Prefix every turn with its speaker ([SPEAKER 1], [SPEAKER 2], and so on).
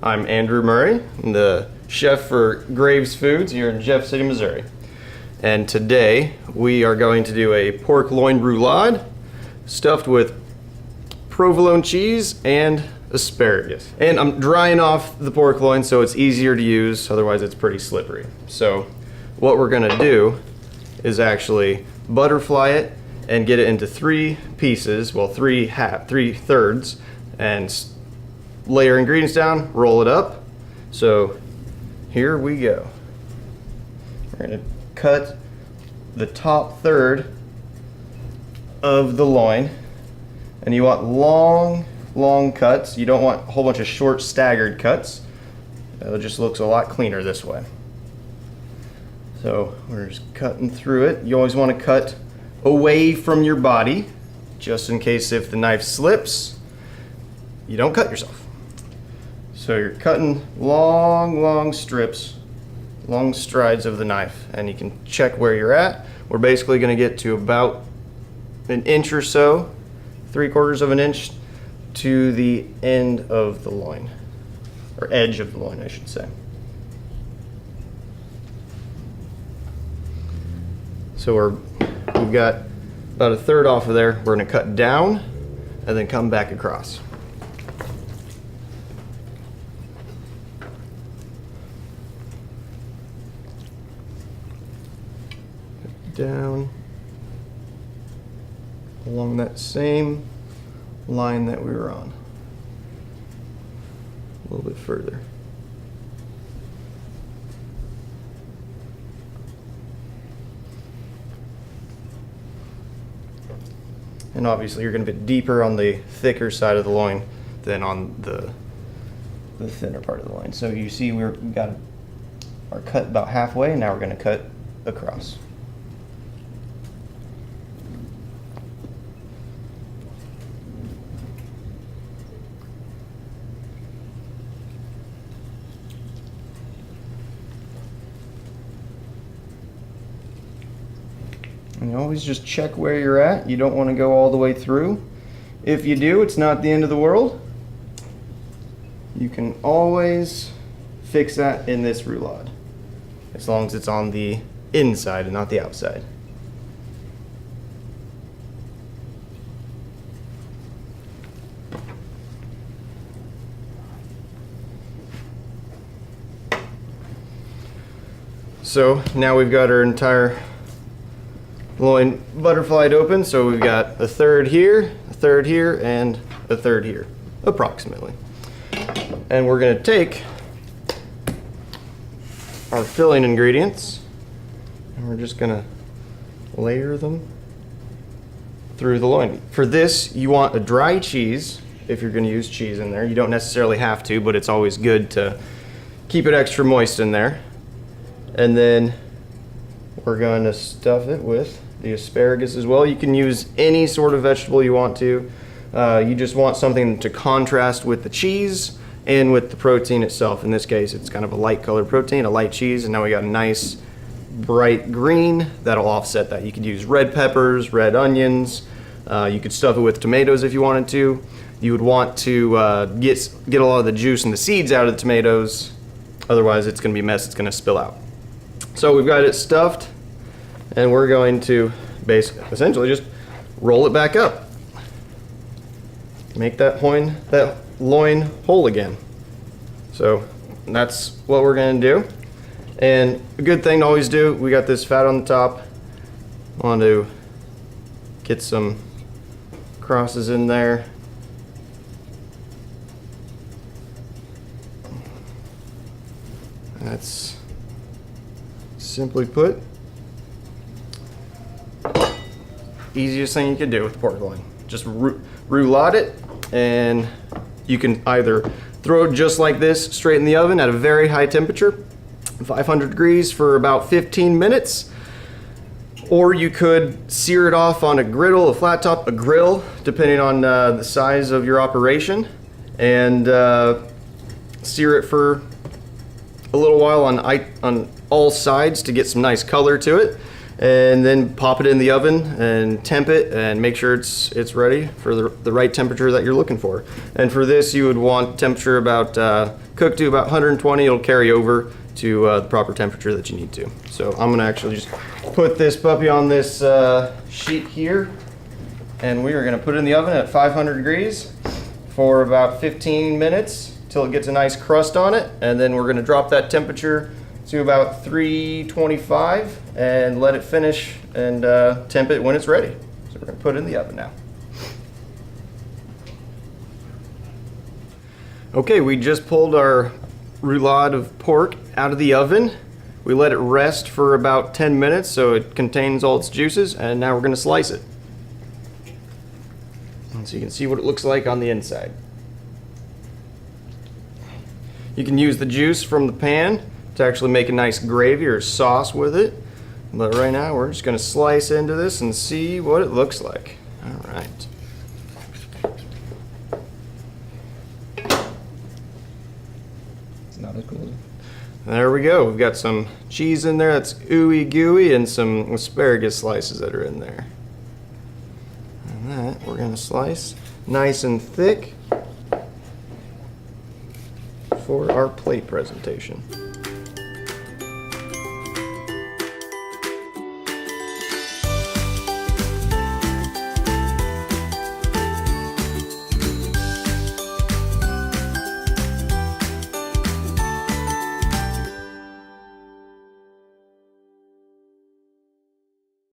[SPEAKER 1] I'm Andrew Murray. I'm the chef for Graves Foods here in Jeff City, Missouri. And today we are going to do a pork loin roulade stuffed with provolone cheese and asparagus. And I'm drying off the pork loin so it's easier to use, otherwise it's pretty slippery. So what we're gonna do is actually butterfly it and get it into 3 pieces, well 3 thirds, and layer ingredients down, roll it up. So here we go. We're gonna cut the top third of the loin, and you want long cuts. You don't want a whole bunch of short staggered cuts. It just looks a lot cleaner this way. So we're just cutting through it. You always want to cut away from your body, just in case if the knife slips, you don't cut yourself. So you're cutting long strips, long strides of the knife, and you can check where you're at. We're basically going to get to about an inch or so, 3/4 of an inch to the end of the loin, or edge of the loin, I should say. So we've got about a third off of there. We're going to cut down and then come back across. Down along that same line that we were on, a little bit further. And obviously you're going to be deeper on the thicker side of the loin than on the thinner part of the loin. So you see we got our cut about halfway, and now we're going to cut across. And you always just check where you're at. You don't want to go all the way through. If you do, it's not the end of the world. You can always fix that in this roulade, as long as it's on the inside and not the outside. So now we've got our entire loin butterflied open, so we've got a third here, and a third here, approximately. And we're going to take our filling ingredients, and we're just going to layer them through the loin. For this, you want a dry cheese, if you're going to use cheese in there. You don't necessarily have to, but it's always good to keep it extra moist in there. And then we're going to stuff it with the asparagus as well. You can use any sort of vegetable you want to. You just want something to contrast with the cheese and with the protein itself. In this case, it's kind of a light colored protein, a light cheese, and now we got a nice bright green that'll offset that. You could use red peppers, red onions. You could stuff it with tomatoes if you wanted to. You would want to get a lot of the juice and the seeds out of the tomatoes. Otherwise, it's going to be a mess. It's going to spill out. So we've got it stuffed, and we're going to essentially just roll it back up. Make that loin whole again. So that's what we're going to do. And a good thing to always do, we got this fat on the top. I want to get some crosses in there. That's simply put, easiest thing you could do with pork loin. Just roulade it, and you can either throw it just like this straight in the oven at a very high temperature, 500 degrees for about 15 minutes, or you could sear it off on a griddle, a flat top, a grill, depending on the size of your operation, and sear it for a little while on all sides to get some nice color to it, and then pop it in the oven and temp it and make sure it's ready for the right temperature that you're looking for. And for this, you would want temperature about cook to about 120, it'll carry over to the proper temperature that you need to. So I'm gonna actually just put this puppy on this sheet here, and we are gonna put it in the oven at 500 degrees for about 15 minutes till it gets a nice crust on it, and then we're gonna drop that temperature to about 325 and let it finish and temp it when it's ready. So we're gonna put it in the oven now. Okay, we just pulled our roulade of pork out of the oven. We let it rest for about 10 minutes so it contains all its juices, and now we're gonna slice it. And so you can see what it looks like on the inside. You can use the juice from the pan to actually make a nice gravy or sauce with it. But right now we're just gonna slice into this and see what it looks like. All right.
[SPEAKER 2] It's not as cool.
[SPEAKER 1] There we go. We've got some cheese in there that's ooey gooey and some asparagus slices that are in there. And that we're gonna slice nice and thick for our plate presentation.